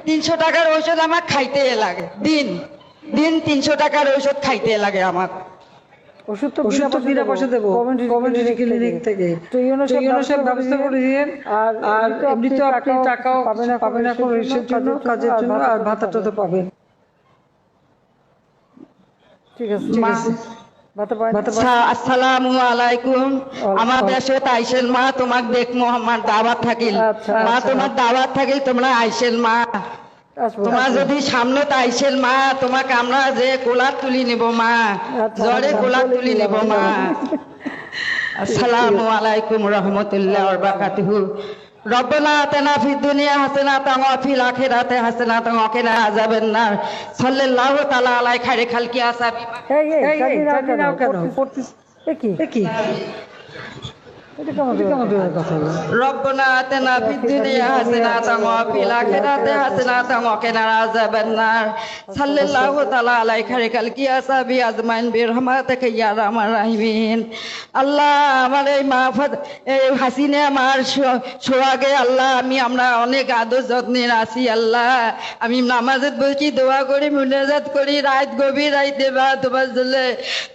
300 টাকার ঔষধ আমার খাইতে লাগে, দিন দিন 300 টাকার ঔষধ খাইতে লাগে আমার। ওষুধ তো বিনা পয়সা দেবো কমিউনিটি ক্লিনিক থেকে। তো ইউনো সব ব্যবস্থা করে দিয়েন। আর এমনি তো আপনি টাকাও পাবেন এখন রিসের জন্য, কাজের জন্য, আর ভাতাটা তো পাবেন। ঠিক আছে। আসসালামু আলাইকুম। আমার দেশে আইসেন মা, তোমাক দেখমু, আমার দাওয়াত থাকিল মা, তোমার দাওয়াত থাকিল, তোমরা আইসেন মা। তোমার যদি সামনে আইসেন মা, তোমাকে আমরা যে কোলার তুলি নিব মা, জ্বরে কোলার তুলি নিব মা। আসসালামু আলাইকুম রহমতুল্লাহ ওয়া বারাকাতুহু। রব্বানা আতিনা ফিদ দুনিয়া হাসানাতান ওয়া ফিল আখিরাতি হাসানাতান ওয়া কিনা আযাবান নার। সাল্লাল্লাহু তাআলা আলাই খাইরি খালকি আসহাবি। জানি না কেন পড়তিস কি এটা কেমন কথা হলো? রব্বানা আতিনা ফিদ দুনিয়া হাসানাতান ওয়া ফিল আখিরাতি হাসানাতান ওয়া কিনা আযাবান নার। সাল্লাল্লাহু তাআলা আলাই খাইরি খালকি আসহাবি আজমাইন বিরহমাতিকা ইয়া আরহামার রাহিমিন। আল্লাহ, আমার এই মা এই হাসিনা আমার সোহাগে আল্লাহ, আমরা অনেক আদর যত্নে আছি আল্লাহ। আমি নামাজত বসি, দোয়া করি, মুনাজাত করি, রাত গভীর রাইতে মা তোমার জন্য,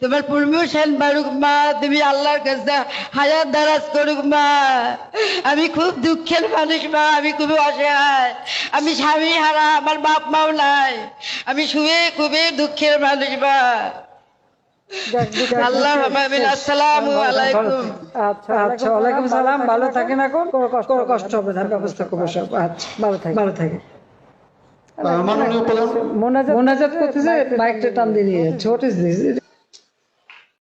তোমার প্রমোশন বাড়ুক মা, তুমি আল্লাহর কাছে হায়াত দারাজ করুক মা। আমি খুব দুঃখের মানুষ মা, আমি খুবই অসহায়, আমি স্বামী হারা, আমার বাপ মাও নাই, আমি খুবই দুঃখের মানুষ মা। আল্লাহ আসসালামু আলাইকুম। আচ্ছা, ওয়ালাইকুম সালাম। ভালো থাকেন, এখন কোনো কষ্ট হবে না, ব্যবস্থা করবো সব। আচ্ছা, ভালো থাকে। মোনাজাত করতেছে, মাইকটা টান দিয়ে নিয়ে যাচ্ছে। What is this?